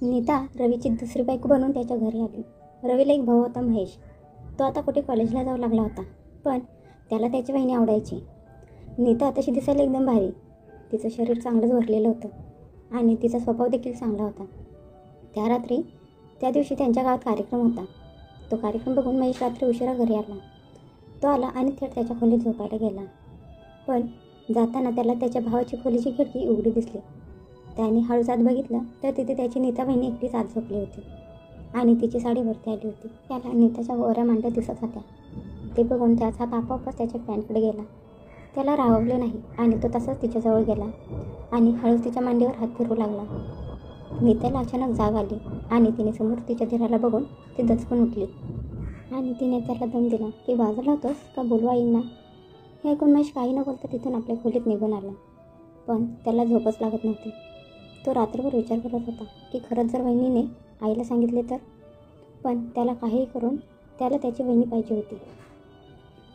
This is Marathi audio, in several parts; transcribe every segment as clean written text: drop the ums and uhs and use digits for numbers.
नीता रवीची दुसरी बायको बनून त्याच्या घरी आली. रवीला एक भाऊ होता, महेश. तो आता कुठे कॉलेजला जाऊ लागला होता, पण त्याला त्याची बहिणी आवडायची. नीता तशी दिसायला एकदम भारी. तिचं शरीर चांगलंच भरलेलं होतं आणि तिचा स्वभाव देखील चांगला होता. त्या दिवशी त्यांच्या गावात कार्यक्रम होता. तो कार्यक्रम बघून महेश रात्री उशिरा घरी आला. तो आला आणि थेट त्याच्या खोलीत झोपायला गेला. पण जाताना त्याला त्याच्या भावाची खोलीची खिडकी उघडी दिसली. त्याने हळूच आत बघितलं तर तिथे त्याची नीता बहिणी एकटीच आत झोपली होती आणि तिची साडी वरती आली होती. त्याला नीताच्या गोऱ्या मांड्या दिसत होत्या. ते बघून त्याचा हात आपोआपच त्याच्या पॅन्टकडे गेला. त्याला राहवले नाही आणि तो तसाच तिच्याजवळ गेला आणि हळूच तिच्या मांडीवर हात फिरवू लागला. नीताला अचानक जाग आली आणि तिने समोर तिच्या धीराला बघून ती दचकून उठली आणि तिने त्याला दम दिला की बाजूला होतोस का, बोलवा येईल ना. हे ऐकून महेश काही न बोलता तिथून आपल्या खोलीत निघून आला. पण त्याला झोपच लागत नव्हती. तो रात्रभर विचार करत होता की खरंच जर वहिनीने आईला सांगितले तर. पण त्याला काहीही करून त्याला त्याची वहिनी पाहिजे होती.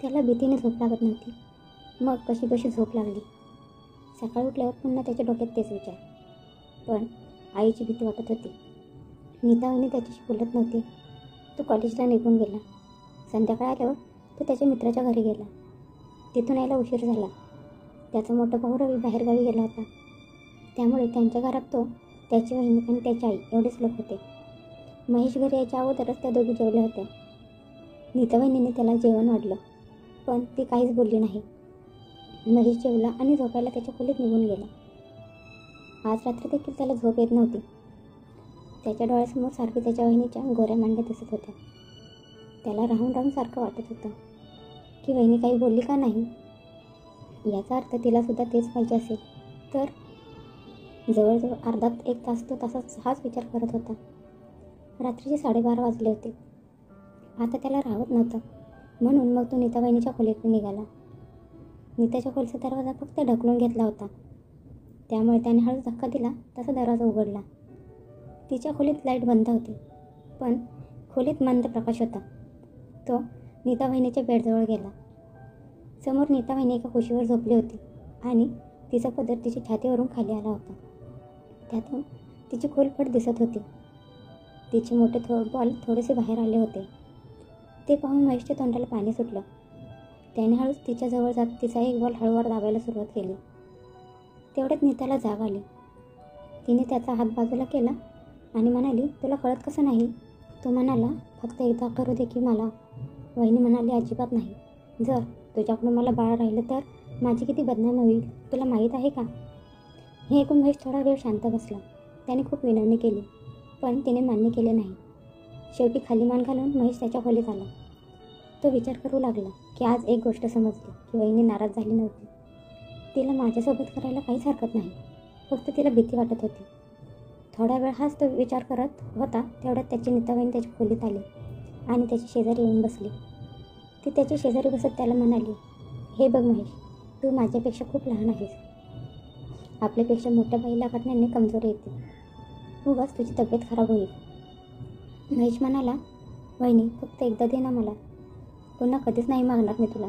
त्याला भीतीने झोप लागत नव्हती. मग कशी कशी झोप लागली. सकाळी उठल्यावर पुन्हा त्याच्या डोक्यात तेच विचार. पण आईची भीती वाटत होती. नीता वहिनी त्याच्याशी बोलत नव्हती. तो कॉलेजला निघून गेला. संध्याकाळ आल्यावर तो त्याच्या मित्राच्या घरी गेला. तिथून यायला उशीर झाला. त्याचा मोठा भाऊ रवी बाहेरगावी गेला होता. त्यामुळे त्यांच्या घरात तो, त्याची वहिनी आणि त्याची आई एवढेच लोक होते. महेश घरी यायच्या अगोदरच त्या दोघी जेवल्या होत्या. नीता वहिनीने त्याला जेवण वाढलं, पण ती काहीच बोलली नाही. महेश जेवला आणि झोपायला त्याच्या खोलीत निघून गेला. आज रात्री देखील त्याला झोप येत नव्हती. त्याच्या डोळ्यासमोर सारखी त्याच्या वहिनीच्या गोऱ्या मांड्या दिसत होत्या. त्याला राहून राहून सारखं वाटत होतं की वहिनी काही बोलली का नाही. याचा अर्थ तिलासुद्धा तेच पाहिजे असेल तर. जवळजवळ अर्धा एक तास तो तसाच हाच विचार करत होता. रात्रीचे 12:30 वाजले होते. आता त्याला राहत नव्हतं, म्हणून मग तो नीता वहिनीच्या खोलीतून निघाला. नीताच्या खोलीचा दरवाजा फक्त ढकलून घेतला होता, त्यामुळे त्याने हळूच धक्का दिला तसा दरवाजा उघडला. तिच्या खोलीत लाईट बंद होती, पण खोलीत मंद प्रकाश होता. तो नीता वहिनीच्या बेडजवळ गेला. समोर नीता वहिनी एका कुशीवर झोपली होती आणि तिचा पदर तिच्या छातीवरून खाली आला होता. त्यातून तिची खोलपट दिसत होती. तिचे मोठे बॉल थोडेसे बाहेर आले होते. ते पाहून महेशच्या तोंडाला पाणी सुटलं. त्याने हळूच तिच्याजवळ जात तिचा एक बॉल हळूवार दाबायला सुरुवात केली. तेवढ्यात नीताला जाग आली. तिने त्याचा हात बाजूला केला आणि म्हणाली, तुला कळत कसं नाही. तो म्हणाला, फक्त एकदा करू दे की मला. वहिनी म्हणाली, अजिबात नाही. जर तुझ्याकडून मला बाळ राहिलं तर माझी किती बदनामी होईल तुला माहीत आहे का. हे ऐकून महेश थोडा वेळ शांत बसला. त्याने खूप विनवणी केली, पण तिने मान्य केले नाही. शेवटी खाली मान घालून महेश त्याच्या खोलीत आला. तो विचार करू लागला की आज एक गोष्ट समजली की वहिनी नाराज झाली नव्हती. तिला माझ्यासोबत करायला काहीच हरकत नाही, फक्त तिला भीती वाटत होती. थोडा वेळ हाच तो विचार करत होता. तेवढ्यात त्याची नीता वहिनी त्याच्या खोलीत आली आणि त्याची शेजारी येऊन बसली. ती त्याच्या शेजारी बसत त्याला म्हणाली, हे बघ महेश, तू माझ्यापेक्षा खूप लहान आहेस. आपल्यापेक्षा मोठ्या बाईला गाठण्याने कमजोरी येते. उगाच तुझी तब्येत खराब होईल. महेश म्हणाला, वहिनी फक्त एकदा दे ना मला, पुन्हा कधीच नाही मागणार मी तुला.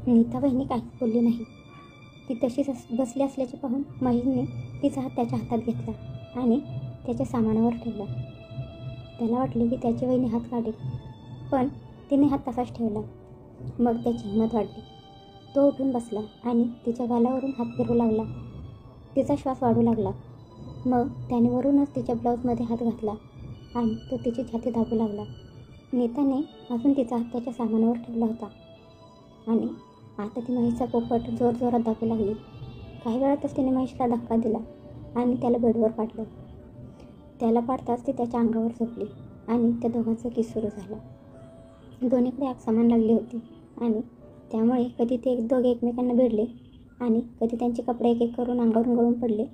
नीता वहिनी काहीच बोलली नाही. ती तशीच बसली असल्याचे पाहून महेशने तिचा हात त्याच्या हातात घेतला आणि त्याच्या सामानावर ठेवला. त्याला वाटले की त्याची वहिनी हात काढेल, पण तिने हात तसाच ठेवला. मग त्याची हिंमत वाढली. तो उठून बसला आणि तिच्या गालावरून हात फिरवू लागला. तिचा श्वास वाढू लागला. मग त्याने वरूनच तिच्या ब्लाऊजमध्ये हात घातला आणि तो तिची छाती दाबू लागला. नीताने अजून तिचा हात त्याच्या सामानावर ठेवला होता आणि आता ती महेशचा पोपट जोरजोरात दाबू लागली. काही वेळातच तिने महेशला धक्का दिला आणि त्याला बेडवर पाडलं. त्याला पाडताच ती त्याच्या अंगावर झोपली आणि त्या दोघांचा किस सुरू झाला. दोन्हीकडे आग समान लागली होती आणि त्यामुळे कधी ते दोघे एकमेकांना भिडले आणि कधी त्यांचे कपडे एक एक करून अंगावरून गळून पडले,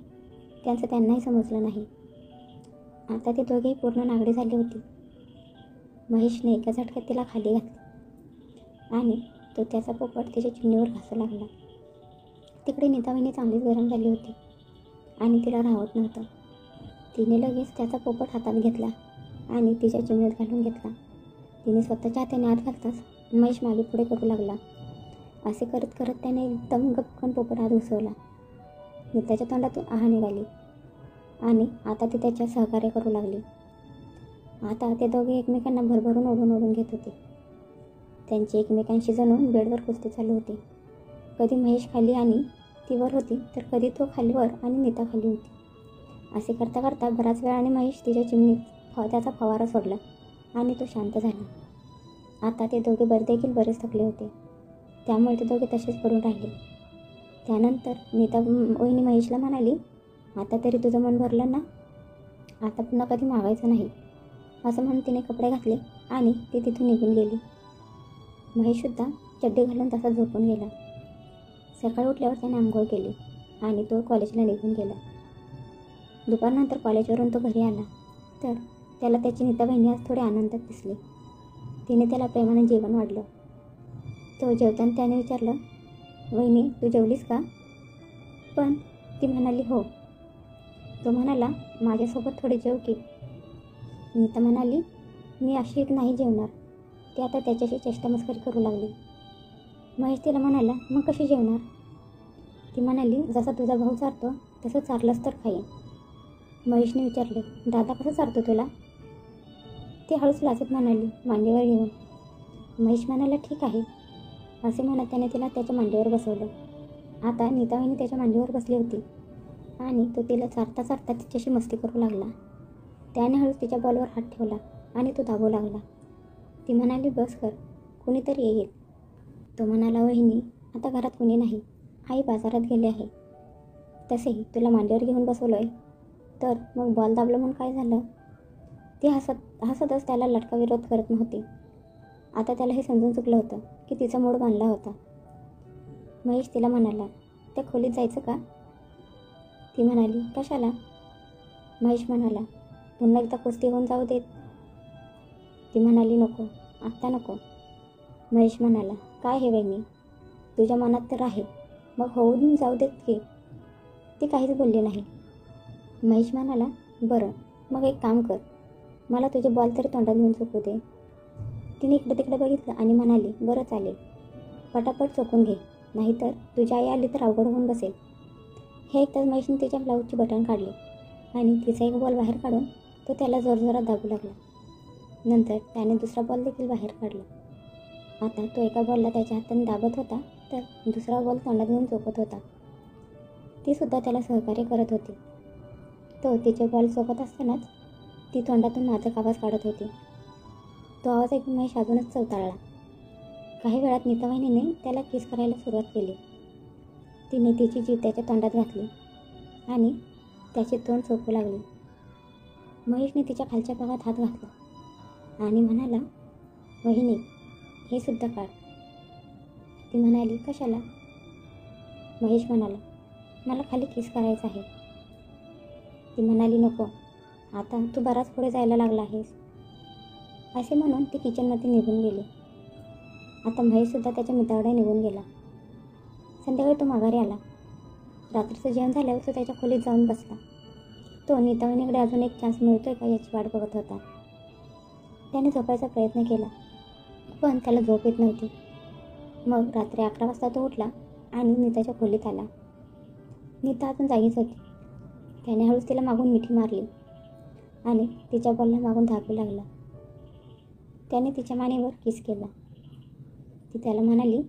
त्यांचं त्यांनाही समजलं नाही. आता ते दोघेही पूर्ण नागडे झाले होते. महेशने एका झटक्यात तिला खाली घातली आणि तो त्याचा पोपट तिच्या चिमणीवर घासू लागला. तिकडे नीता वहिनी चांगलीच गरम झाली होती आणि तिला राहत नव्हतं. तिने लगेच त्याचा पोपट हातात घेतला आणि तिच्या चिमणीत घालून घेतला. तिने स्वतःच्या हाताने आत घालताच महेश मागे पुढे करू लागला. असे करत करत त्याने एकदम गपकन पोपट आत घुसवला. नीताच्या तोंडातून आह निघाली आणि आता ती त्याच्या सहकार्य करू लागली. आता ते दोघे एकमेकांना भरभरून ओढून घेत होते. त्यांची एकमेकांशी जणू बेडवर कुस्ती चालू होती. कधी महेश खाली आणि ती वर होती, तर कधी तो खालीवर आणि नीता खाली होती. असे करता करता बराच वेळाने महेश तिच्या चिमणीत त्याचा फवारा सोडला आणि तो शांत झाला. आता ते दोघे देखील बरेच थकले होते, त्यामुळे ते दोघे तसेच पडून राहिले. त्यानंतर नीता वहिनी महेशला म्हणाली, आता तरी तुझं मन भरलं ना, आता पुन्हा कधी मागायचं नाही, असं म्हणून तिने कपडे घातले आणि ती तिथून निघून गेली. महेशसुद्धा चड्डी घालून तसा झोपून गेला. सकाळी उठल्यावर त्याने आंघोळ केली आणि तो कॉलेजला निघून गेला. दुपारनंतर कॉलेजवरून तो घरी आला तर त्याला त्याची नीता बहिणी आज थोडी आनंदात दिसली. तिने त्याला प्रेमाने जेवण वाढलं. तो जेवताना त्याने विचारलं, वहिनी तू जेवलीस का? पण ती म्हणाली हो. तो म्हणाला, माझ्यासोबत थोडी जेव की. नीता म्हणाली, मी अशी एक नाही जेवणार. ती आता त्याच्याशी चेष्टामस्करी करू लागली. महेश तिला म्हणाला, मग कशी जेवणार? ती म्हणाली, जसा तुझा भाऊ चारतो तसं चारलंस तर खाईन. महेशने विचारले, दादा कसं चारतो तुला? ती हळूच लाजत म्हणाली, मांडीवर घेऊन. महेश म्हणाला, ठीक आहे, असे म्हणत त्याने तिला त्याच्या मांडीवर बसवलं. आता नीताबाईंनी त्याच्या मांडीवर बसली होती आणि तो तिला चारता चारता तिच्याशी मस्ती करू लागला. त्याने हळूच तिच्या बॉलवर हात ठेवला आणि तो दाबू लागला. ती म्हणाली, बस कर, कुणीतरी येईल. तो म्हणाला, वहिनी आता घरात कुणी नाही, आई बाजारात गेली आहे. तसेही तुला मांडीवर घेऊन बसवलं आहे, तर मग बॉल दाबलं म्हणून काय झालं? ती हसतच त्याला लटका विरोध करत नव्हती. आता त्याला हे समजून चुकलं होतं की तिचा मूड बांधला होता. महेश तिला म्हणाला, त्या खोलीत जायचं का? ती म्हणाली, कशाला? महेश म्हणाला, पुन्हा एकदा कुस्ती होऊन जाऊ देत. ती म्हणाली, नको, आत्ता नको. महेश म्हणाला, काय हे वहिनी, तुझ्या मनात तर आहे, मग होऊन जाऊ देत की. ती काहीच बोलली नाही. महेश म्हणाला, बरं मग एक काम कर, मला तुझे बॉल तरी तोंडात घेऊन चोकू दे. तिने इकडे तिकडे बघितलं आणि म्हणाली, बरं चालेल, पटापट चोकून घे, नाहीतर तुझी आई आली तर अवघड होऊन बसेल. हे ऐकताच महेशने तिच्या ब्लाऊजची बटन काढली आणि तिचा एक बॉल बाहेर काढून तो त्याला जोरजोरात दाबू लागला. नंतर त्याने दुसरा बॉल देखील बाहेर काढला. आता तो एका बॉलला त्याच्या हाताने दाबत होता तर दुसरा बॉल तोंडात घेऊन चोकत होता. तीसुद्धा त्याला सहकार्य करत होती. तो तिचे बॉल चोकत असतानाच ती तोंडातून नाजूक आवाज काढत होती. तो आवाज ऐकून महेश अजूनच चवताळला. काही वेळात नीतावाहिनीने त्याला किस करायला सुरुवात केली. तिने तिची जीभ त्याच्या तोंडात घातली आणि त्याचे तोंड चोपू लागली. महेशने तिच्या खालच्या भागात हात घातला आणि म्हणाला, वहिनी हे सुद्धा काढ. ती म्हणाली, कशाला? महेश म्हणाला, मला खाली किस करायचं आहे. ती म्हणाली, नको, आता तू बराच पुढे जायला लागला आहेस. असे म्हणून ती किचनमध्ये निघून गेली. आता महेशसुद्धा त्याच्या मित्राकडे निघून गेला. संध्याकाळी तो माघारी आला. रात्रीचं जेवण झाल्यावर तो त्याच्या खोलीत जाऊन बसला. तो नीतावाहिनीकडे अजून एक चान्स मिळतोय का याची वाट बघत होता. त्याने झोपायचा प्रयत्न केला, पण त्याला झोप येत नव्हती. मग रात्री 11 वाजता तो उठला आणि नीताच्या खोलीत आला. नीता अजून जागीच होती. त्याने हळूच तिला मागून मिठी मारली आणि तिच्या बॉलला मागून धाकू लागला. त्याने तिच्या मानेवर किस केला. ती त्याला म्हणाली,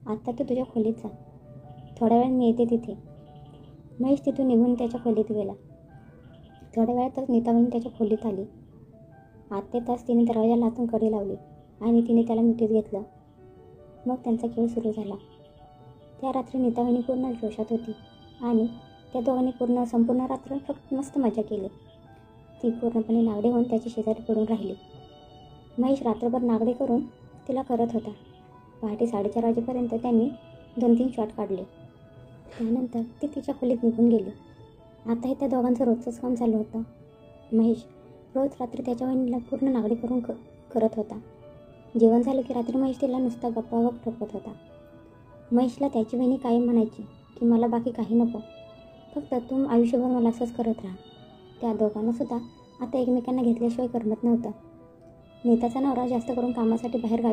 आत्ता तू तुझ्या खोलीत जा, थोड्या वेळ मी येते तिथे. महेश तिथून निघून त्याच्या खोलीत गेला. थोड्या वेळातच नीताबाई त्याच्या खोलीत आली. आत तास तिने दरवाजाला हातून कडी लावली आणि तिने त्याला मिठीत घेतलं. मग त्यांचा खेळ सुरू झाला. त्या रात्री नीताबाई पूर्ण जोशात होती आणि त्या दोघांनी संपूर्ण रात्र फक्त मस्त मजा केली. ती पूर्णपणे नागडे होऊन त्याची शेजारी पडून राहिली. महेश रात्रभर नागडे करून तिला करत होता. पहाटे 4:30 वाजेपर्यंत त्यांनी 2-3 शॉट काढले. त्यानंतर ती तिच्या खोलीत निघून गेली. आता हे त्या दोघांचं रोजचंच काम चालू होतं. महेश रोज रात्री त्याच्या वहिनीला पूर्ण नागडे करून करत होता. जेवण झालं की रात्री महेश तिला नुसता गप्पागप ठोकत होता. महेशला त्याची वहिनी कायम म्हणायची की मला बाकी काही नको, फक्त तू आयुष्यभर मला असंच करत राहा. त्या दोघांनासुद्धा आता एकमेकांना घेतल्याशिवाय करमत नव्हतं. नीताचा नवरा जास्त करून कामासाठी बाहेर गावी